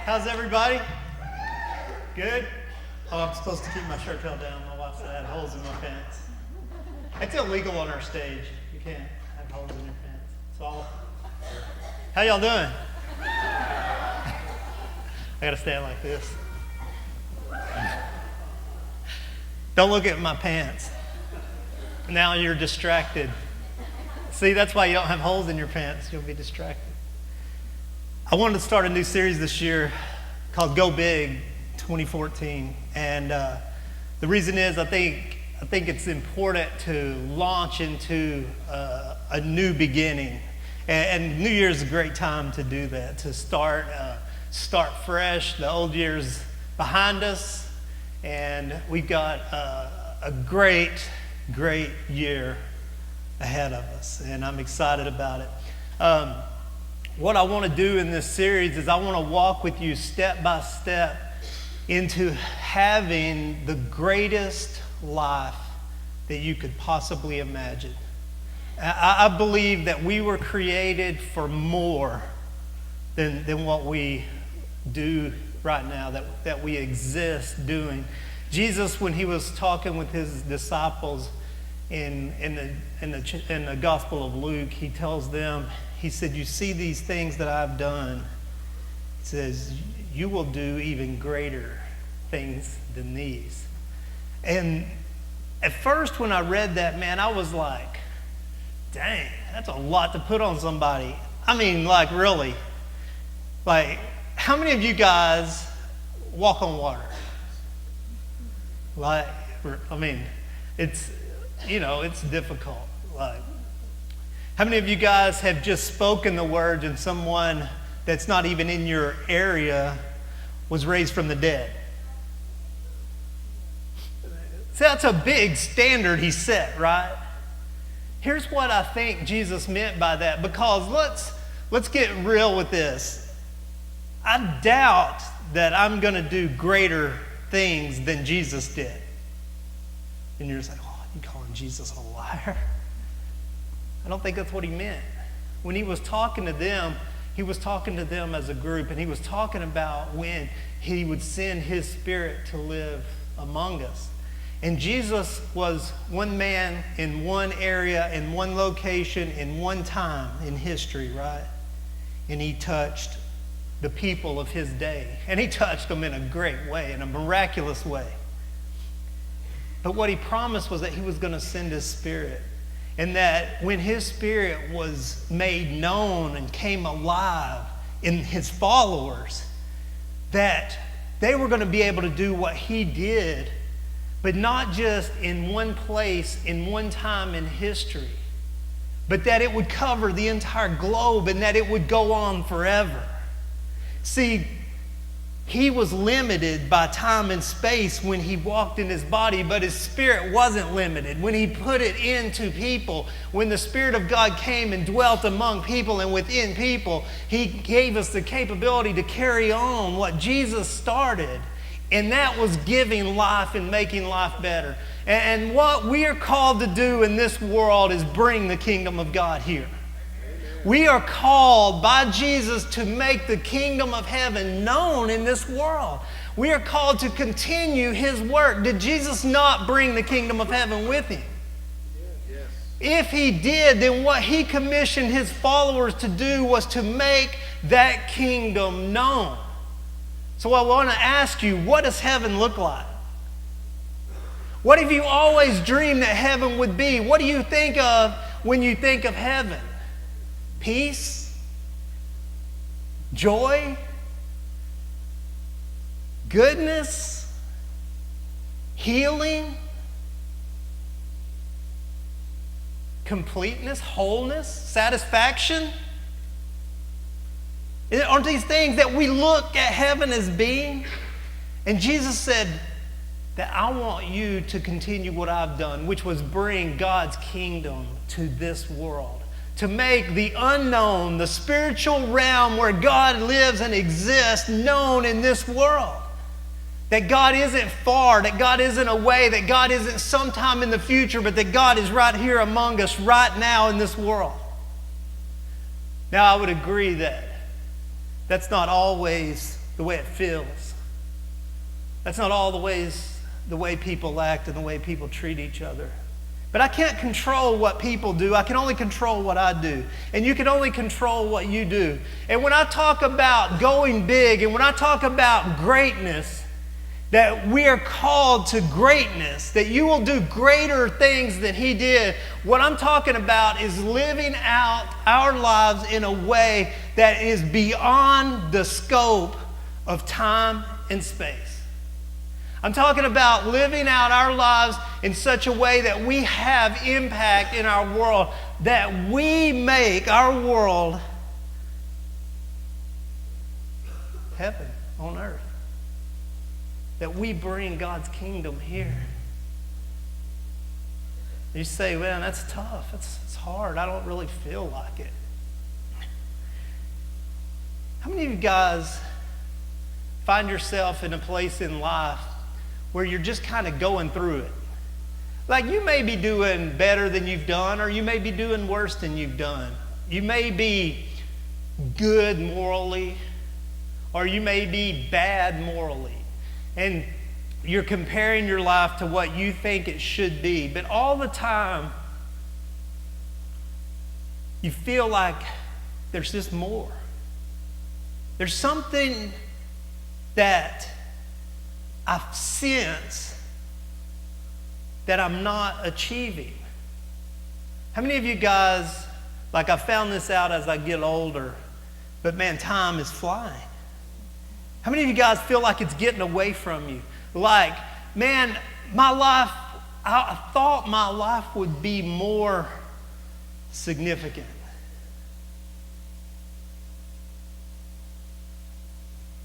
How's everybody? Good? Oh, I'm supposed to keep my shirt tail down. My wife said I had holes in my pants. It's illegal on our stage. You can't have holes in your pants. So, how y'all doing? I gotta stand like this. Don't look at my pants. Now you're distracted. See, that's why you don't have holes in your pants. You'll be distracted. I wanted to start a new series this year called Go Big 2014. And the reason is I think it's important to launch into a new beginning. And New Year's is a great time to do that, to start fresh. The old year's behind us, and we've got a great year ahead of us, and I'm excited about it. What I want to do in this series is I want to walk with you step by step into having the greatest life that you could possibly imagine. I believe that we were created for more than what we do right now, that we exist doing. Jesus, when he was talking with his disciples in the Gospel of Luke, he tells them, he said, "You see these things that I've done." He says, "You will do even greater things than these." And at first when I read that, man, I was like, dang, that's a lot to put on somebody. I mean, like, really. Like, how many of you guys walk on water? Like, I mean, it's difficult. Like, how many of you guys have just spoken the words and someone that's not even in your area was raised from the dead? See, that's a big standard he set, right? Here's what I think Jesus meant by that, because let's get real with this. I doubt that I'm going to do greater things than Jesus did. And you're just like, oh, you calling Jesus a liar? I don't think that's what he meant. When he was talking to them, he was talking to them as a group, and he was talking about when he would send his Spirit to live among us. And Jesus was one man in one area, in one location, in one time in history, right? And he touched the people of his day. And he touched them in a great way, in a miraculous way. But what he promised was that he was going to send his Spirit. And that when his Spirit was made known and came alive in his followers, that they were going to be able to do what he did, but not just in one place, in one time in history, but that it would cover the entire globe and that it would go on forever. See, he was limited by time and space when he walked in his body, but his Spirit wasn't limited. When he put it into people, when the Spirit of God came and dwelt among people and within people, he gave us the capability to carry on what Jesus started. And that was giving life and making life better. And what we are called to do in this world is bring the kingdom of God here. We are called by Jesus to make the kingdom of heaven known in this world. We are called to continue his work. Did Jesus not bring the kingdom of heaven with him? Yes. If he did, then what he commissioned his followers to do was to make that kingdom known. So I want to ask you, what does heaven look like? What have you always dreamed that heaven would be? What do you think of when you think of heaven? Peace, joy, goodness, healing, completeness, wholeness, satisfaction. Aren't these things that we look at heaven as being? And Jesus said that I want you to continue what I've done, which was bring God's kingdom to this world. To make the unknown, the spiritual realm where God lives and exists, known in this world. That God isn't far, that God isn't away, that God isn't sometime in the future, but that God is right here among us right now in this world. Now, I would agree that that's not always the way it feels. That's not all the way people act and the way people treat each other. But I can't control what people do. I can only control what I do. And you can only control what you do. And when I talk about going big and when I talk about greatness, that we are called to greatness, that you will do greater things than he did, what I'm talking about is living out our lives in a way that is beyond the scope of time and space. I'm talking about living out our lives in such a way that we have impact in our world, that we make our world heaven on earth. That we bring God's kingdom here. You say, man, that's tough. It's hard. I don't really feel like it. How many of you guys find yourself in a place in life where you're just kind of going through it? Like you may be doing better than you've done, or you may be doing worse than you've done. You may be good morally, or you may be bad morally. And you're comparing your life to what you think it should be. But all the time, you feel like there's just more. There's something that I sense that I'm not achieving. How many of you guys, like I found this out as I get older, but man, time is flying. How many of you guys feel like it's getting away from you? Like, man, my life, I thought my life would be more significant.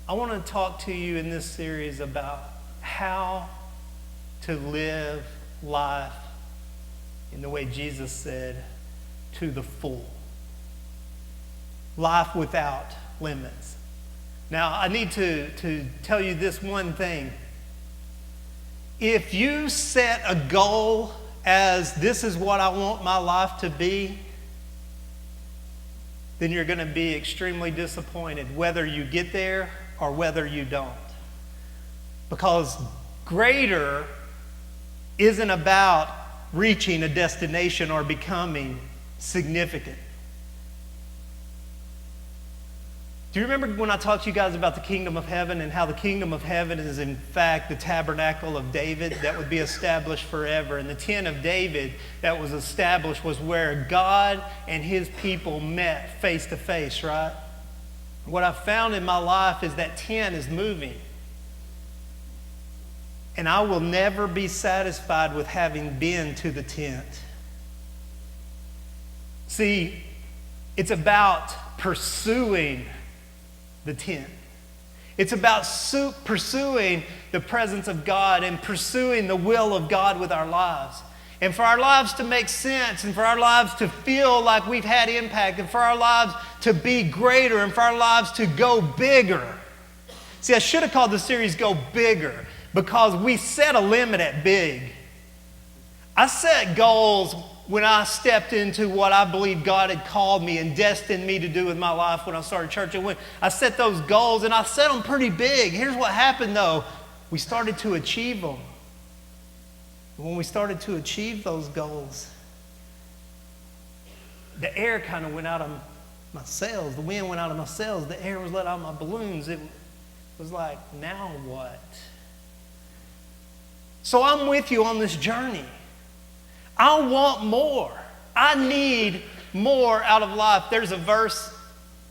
I want to talk to you in this series about how to live life in the way Jesus said, to the full. Life without limits. Now, I need to tell you this one thing. If you set a goal as this is what I want my life to be, then you're going to be extremely disappointed whether you get there or whether you don't. Because greater isn't about reaching a destination or becoming significant. Do you remember when I talked to you guys about the kingdom of heaven and how the kingdom of heaven is in fact the tabernacle of David that would be established forever? And the tent of David that was established was where God and his people met face to face, right? What I've found in my life is that tent is moving. And I will never be satisfied with having been to the tent. See, it's about pursuing the tent. It's about pursuing the presence of God and pursuing the will of God with our lives. And for our lives to make sense, and for our lives to feel like we've had impact, and for our lives to be greater, and for our lives to go bigger. See, I should have called the series Go Bigger, because we set a limit at big. I set goals when I stepped into what I believe God had called me and destined me to do with my life when I started church. And when I set those goals, and I set them pretty big. Here's what happened though. We started to achieve them. When we started to achieve those goals, the air kind of went out of my sails. The wind went out of my sails. The air was let out of my balloons. It was like, now what? So I'm with you on this journey. I want more. I need more out of life. There's a verse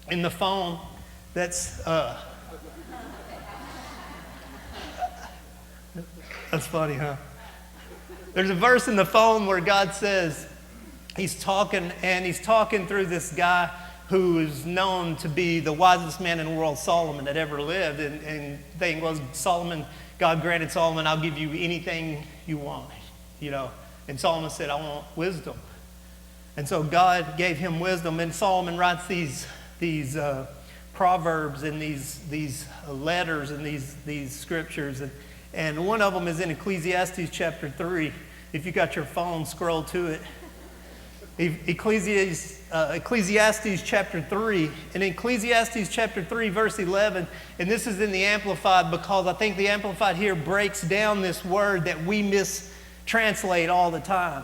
in the phone that's funny, huh? There's a verse in the phone where God says, he's talking through this guy who is known to be the wisest man in the world, Solomon, that ever lived. And the thing was, God granted Solomon, I'll give you anything you want, you know. And Solomon said, I want wisdom. And so God gave him wisdom. And Solomon writes these proverbs and these letters and these scriptures. And one of them is in Ecclesiastes chapter 3. If you got your phone, scroll to it. Ecclesiastes chapter 3. In Ecclesiastes chapter 3, verse 11, and this is in the Amplified because I think the Amplified here breaks down this word that we mistranslate all the time.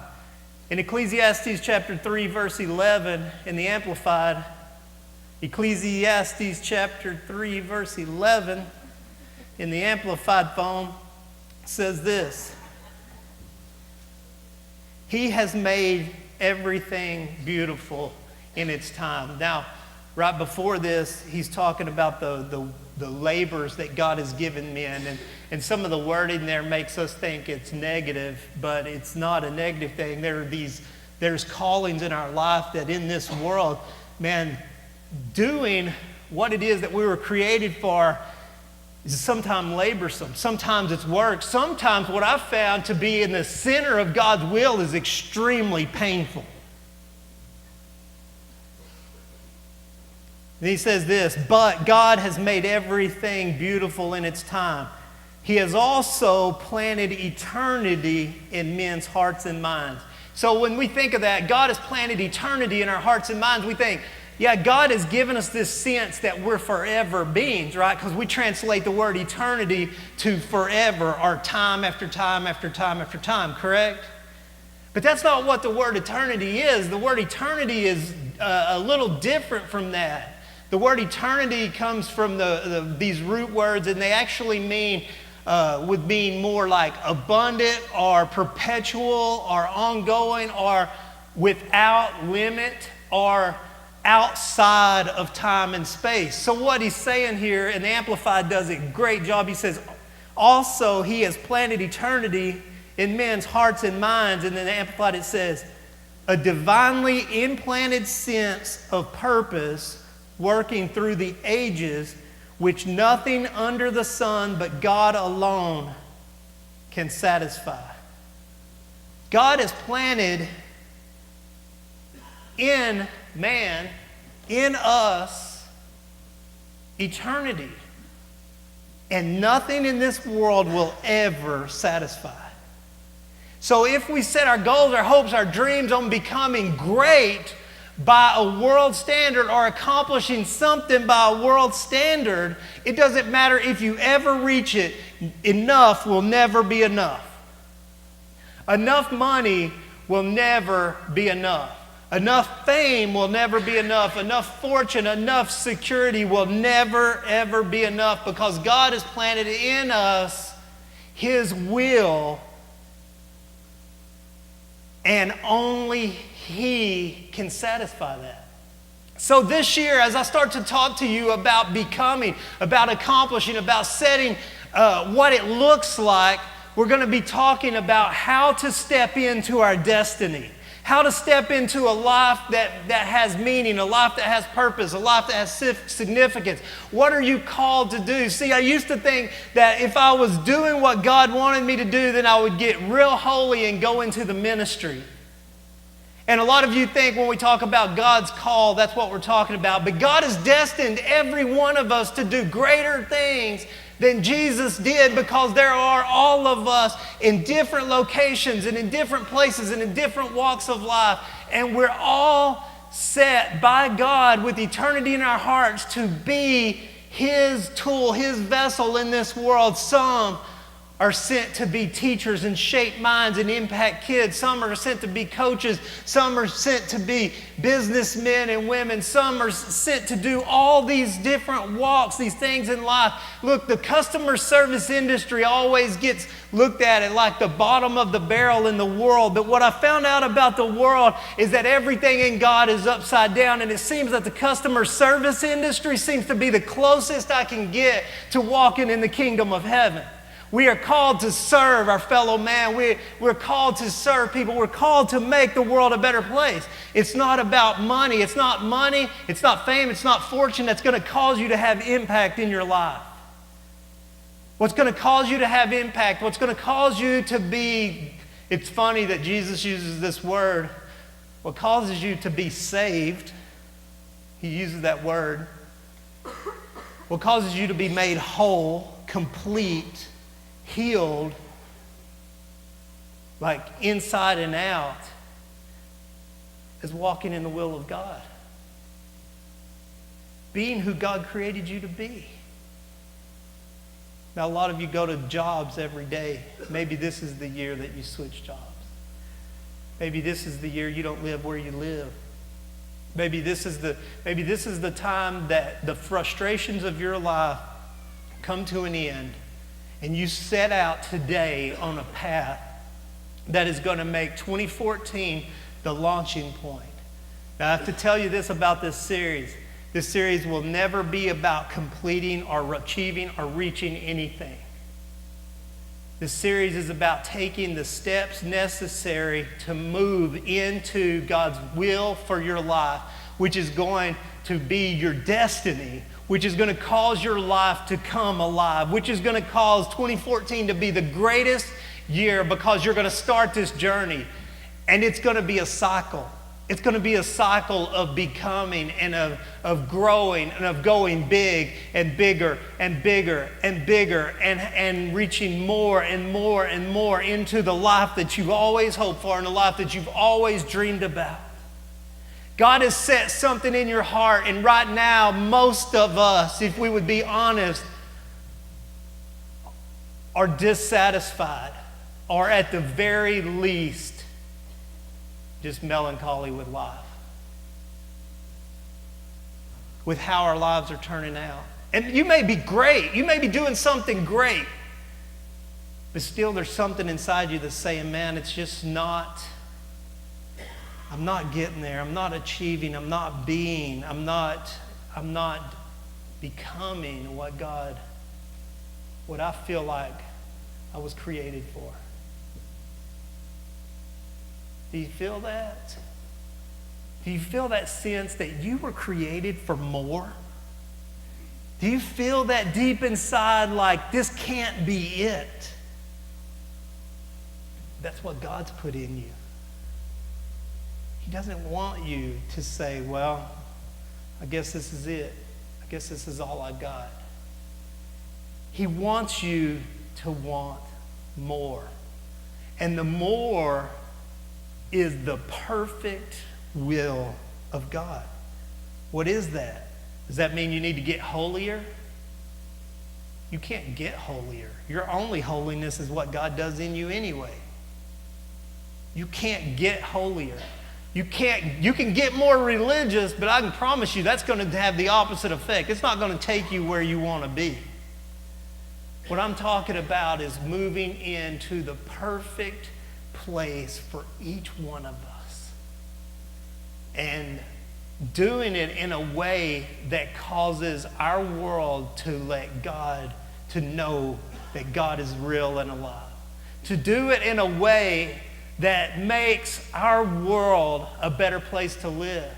In Ecclesiastes chapter 3, verse 11, in the Amplified, Ecclesiastes chapter 3, verse 11, in the Amplified form, says this: He has made everything beautiful in its time. Now, right before this, he's talking about the labors that God has given men. And some of the wording there makes us think it's negative, but it's not a negative thing. There's callings in our life that in this world, man, doing what it is that we were created for is sometimes laborsome. Sometimes it's work. Sometimes what I've found to be in the center of God's will is extremely painful. And he says this: but God has made everything beautiful in its time. He has also planted eternity in men's hearts and minds. So when we think of that, God has planted eternity in our hearts and minds, we think, yeah, God has given us this sense that we're forever beings, right? Because we translate the word eternity to forever, or time after time after time after time, correct? But that's not what the word eternity is. The word eternity is a little different from that. The word eternity comes from these root words, and they actually mean, would mean more like abundant or perpetual or ongoing or without limit or outside of time and space. So what he's saying here, and the Amplified does a great job, he says, also he has planted eternity in men's hearts and minds. And then the Amplified it says, a divinely implanted sense of purpose working through the ages, which nothing under the sun but God alone can satisfy. God has planted in man, in us, eternity. And nothing in this world will ever satisfy. So if we set our goals, our hopes, our dreams on becoming great by a world standard or accomplishing something by a world standard, it doesn't matter if you ever reach it. Enough will never be enough. Enough money will never be enough. Enough fame will never be enough. Enough fortune, enough security will never, ever be enough, because God has planted in us His will, and only He can satisfy that. So this year, as I start to talk to you about becoming, about accomplishing, about setting what it looks like, we're going to be talking about how to step into our destiny. How to step into a life that has meaning, a life that has purpose, a life that has significance. What are you called to do? See, I used to think that if I was doing what God wanted me to do, then I would get real holy and go into the ministry. And a lot of you think when we talk about God's call, that's what we're talking about. But God has destined every one of us to do greater things than Jesus did, because there are all of us in different locations and in different places and in different walks of life. And we're all set by God with eternity in our hearts to be His tool, His vessel in this world. Some are sent to be teachers and shape minds and impact kids. Some are sent to be coaches. Some are sent to be businessmen and women. Some are sent to do all these different walks, these things in life. Look, the customer service industry always gets looked at it like the bottom of the barrel in the world. But what I found out about the world is that everything in God is upside down. And it seems that the customer service industry seems to be the closest I can get to walking in the kingdom of heaven. We are called to serve our fellow man. We're called to serve people. We're called to make the world a better place. It's not about money. It's not fame. It's not fortune that's going to cause you to have impact in your life. What's going to cause you to have impact, what's going to cause you to be, it's funny that Jesus uses this word, what causes you to be saved, He uses that word, what causes you to be made whole, complete, healed, like inside and out, is walking in the will of God. Being who God created you to be. Now, a lot of you go to jobs every day. Maybe this is the year that you switch jobs. Maybe this is the year you don't live where you live. Maybe this is the time that the frustrations of your life come to an end, and you set out today on a path that is going to make 2014 the launching point. Now, I have to tell you this about this series. This series will never be about completing or achieving or reaching anything. This series is about taking the steps necessary to move into God's will for your life, which is going to be your destiny, which is going to cause your life to come alive, which is going to cause 2014 to be the greatest year, because you're going to start this journey, and it's going to be a cycle. It's going to be a cycle of becoming and of growing and of going big and bigger and bigger and bigger and reaching more and more and more into the life that you've always hoped for and the life that you've always dreamed about. God has set something in your heart, and right now, most of us, if we would be honest, are dissatisfied, or at the very least, just melancholy with life, with how our lives are turning out. And you may be great. You may be doing something great. But still there's something inside you that's saying, man, it's just not, I'm not getting there. I'm not achieving. I'm not being. I'm not becoming what I feel like I was created for. Do you feel that? Do you feel that sense that you were created for more? Do you feel that deep inside, like this can't be it? That's what God's put in you. He doesn't want you to say, well, I guess this is it. I guess this is all I got. He wants you to want more. And the more is the perfect will of God. What is that? Does that mean you need to get holier? You can't get holier. Your only holiness is what God does in you anyway. You can't get holier. You can get more religious, but I can promise you that's going to have the opposite effect. It's not going to take you where you want to be. What I'm talking about is moving into the perfect place for each one of us, and doing it in a way that causes our world to know that God is real and alive. To do it in a way that makes our world a better place to live.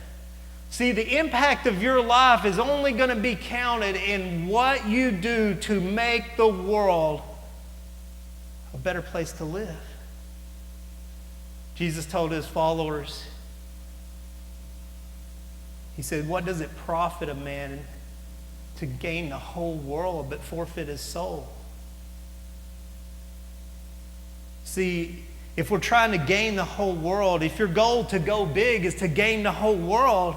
See, the impact of your life is only going to be counted in what you do to make the world a better place to live. Jesus told his followers, he said, what does it profit a man to gain the whole world but forfeit his soul? See, if we're trying to gain the whole world, if your goal to go big is to gain the whole world,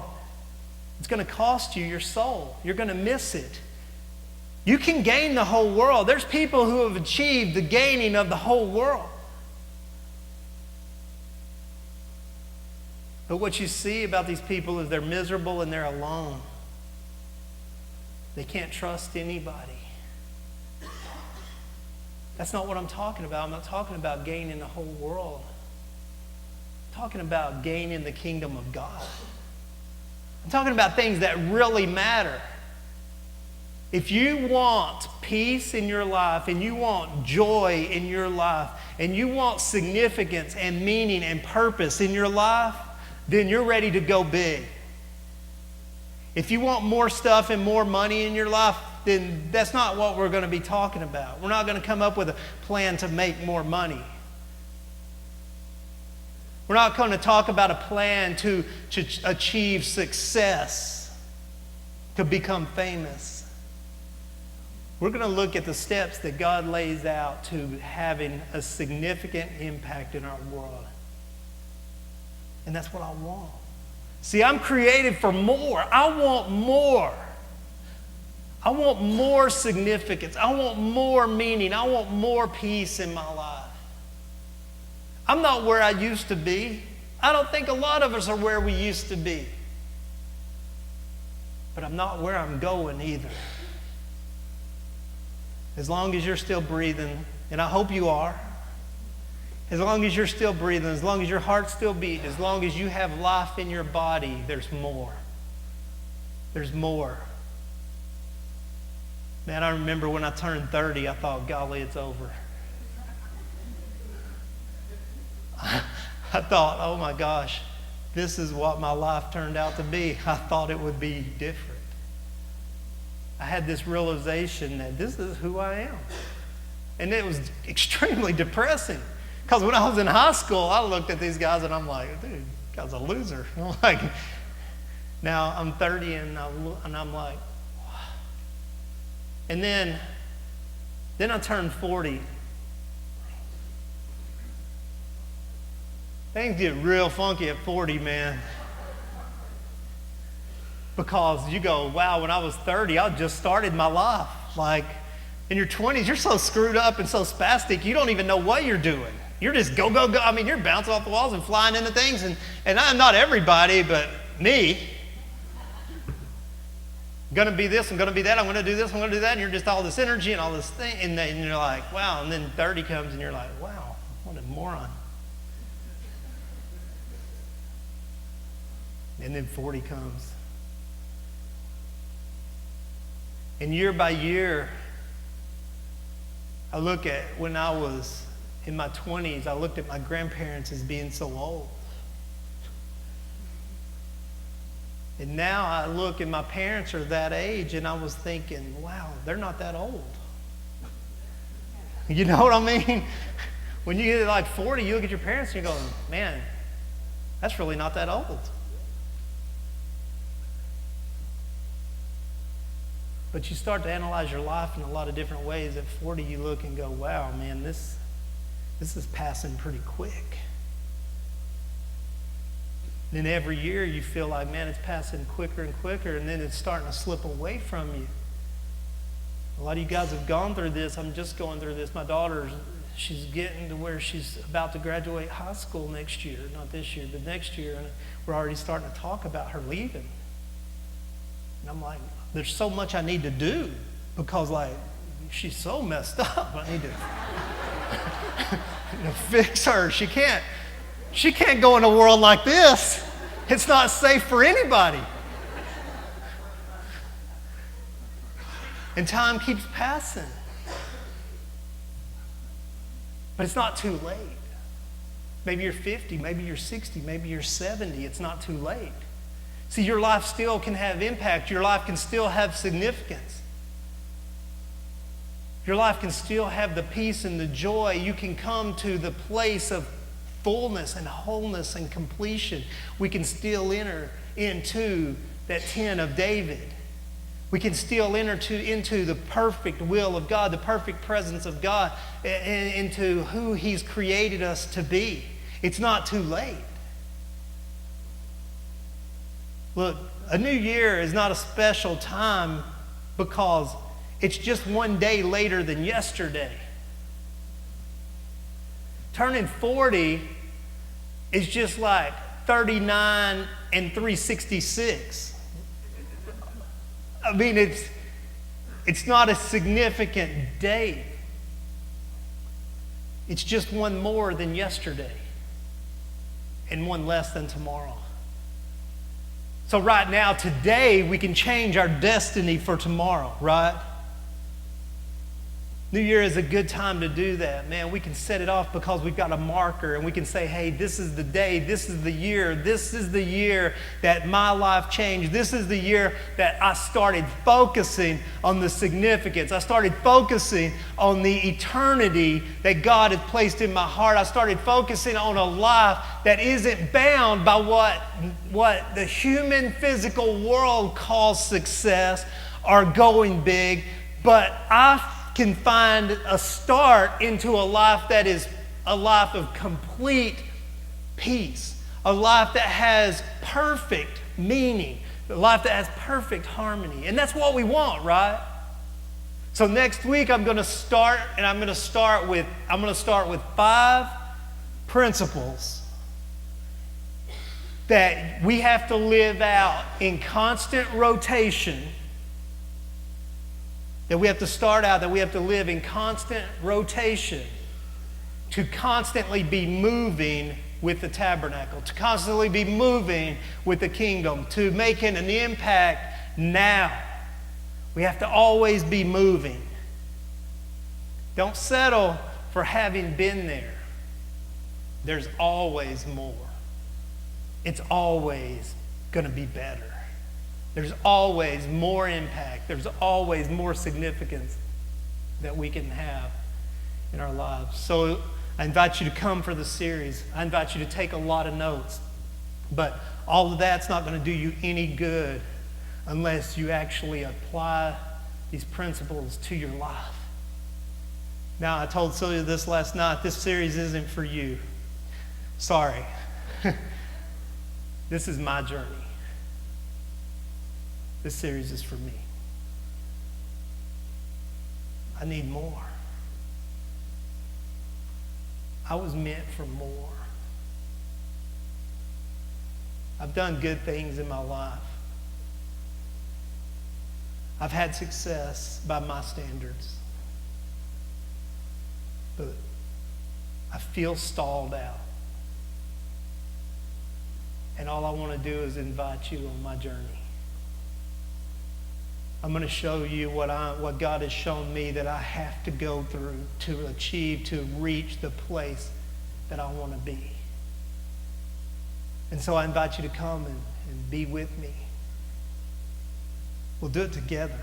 it's going to cost you your soul. You're going to miss it. You can gain the whole world. There's people who have achieved the gaining of the whole world. But what you see about these people is they're miserable and they're alone. They can't trust anybody. That's not what I'm talking about. I'm not talking about gaining the whole world. I'm talking about gaining the kingdom of God. I'm talking about things that really matter. If you want peace in your life, and you want joy in your life, and you want significance and meaning and purpose in your life, then you're ready to go big. If you want more stuff and more money in your life, then that's not what we're going to be talking about. We're not going to come up with a plan to make more money. We're not going to talk about a plan to achieve success, to become famous. We're going to look at the steps that God lays out to having a significant impact in our world. And that's what I want. See, I'm created for more. I want more. I want more significance. I want more meaning. I want more peace in my life. I'm not where I used to be. I don't think a lot of us are where we used to be. But I'm not where I'm going either. As long as you're still breathing, and I hope you are, as long as you're still breathing, as long as your heart's still beating, as long as you have life in your body, there's more. There's more. Man, I remember when I turned 30, I thought, golly, it's over. I thought, oh my gosh, this is what my life turned out to be. I thought it would be different. I had this realization that this is who I am. And it was extremely depressing. Because when I was in high school, I looked at these guys and I'm like, dude, this guy's a loser. I'm like, now I'm 30 and I'm like, wow. And then I turned 40. Things get real funky at 40, man. Because you go, wow, when I was 30, I just started my life. Like, in your 20s, you're so screwed up and so spastic, you don't even know what you're doing. You're just go, go, go. I mean, you're bouncing off the walls and flying into things. And I'm not everybody, but me. I'm going to be this, I'm going to be that, I'm going to do this, I'm going to do that. And you're just all this energy and all this thing. And then you're like, wow. And then 30 comes and you're like, wow, what a moron. And then 40 comes. And year by year, I look at when I was in my 20s, I looked at my grandparents as being so old. And now I look and my parents are that age and I was thinking, wow, they're not that old. You know what I mean? When you get like 40, you look at your parents and you're going, man, that's really not that old. But you start to analyze your life in a lot of different ways. At 40, you look and go, wow, man, this is passing pretty quick. Then every year you feel like, man, it's passing quicker and quicker, and then it's starting to slip away from you. A lot of you guys have gone through this. I'm just going through this. My daughter, she's getting to where she's about to graduate high school next year. Not this year, but next year. And we're already starting to talk about her leaving. And I'm like, there's so much I need to do because, like, she's so messed up. I need to fix her. She can't go in a world like this. It's not safe for anybody. And time keeps passing. But it's not too late. Maybe you're 50, maybe you're 60, maybe you're 70. It's not too late. See, your life still can have impact. Your life can still have significance. Your life can still have the peace and the joy. You can come to the place of fullness and wholeness and completion. We can still enter into that tent of David. We can still enter into the perfect will of God, the perfect presence of God, and into who He's created us to be. It's not too late. Look, a new year is not a special time because it's just one day later than yesterday. Turning 40 is just like 39 and 366. I mean, it's not a significant day. It's just one more than yesterday and one less than tomorrow. So right now, today, we can change our destiny for tomorrow, right? New Year is a good time to do that. Man, we can set it off because we've got a marker and we can say, hey, this is the day, this is the year that my life changed. This is the year that I started focusing on the significance. I started focusing on the eternity that God had placed in my heart. I started focusing on a life that isn't bound by what the human physical world calls success or going big, but I can find a start into a life that is a life of complete peace, a life that has perfect meaning, a life that has perfect harmony. And that's what we want, right? So next week I'm going to start with 5 principles that we have to live out in constant rotation. That we have to live in constant rotation to constantly be moving with the tabernacle, to constantly be moving with the kingdom, to making an impact now. We have to always be moving. Don't settle for having been there. There's always more. It's always going to be better. There's always more impact. There's always more significance that we can have in our lives. So I invite you to come for the series. I invite you to take a lot of notes. But all of that's not going to do you any good unless you actually apply these principles to your life. Now, I told Celia this last night. This series isn't for you. Sorry. This is my journey. This series is for me. I need more. I was meant for more. I've done good things in my life. I've had success by my standards. But I feel stalled out. And all I want to do is invite you on my journey. I'm going to show you what God has shown me that I have to go through to achieve, to reach the place that I want to be. And so I invite you to come and be with me. We'll do it together.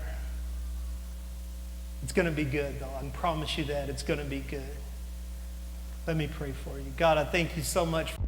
It's going to be good, though. I can promise you that. It's going to be good. Let me pray for you. God, I thank you so much for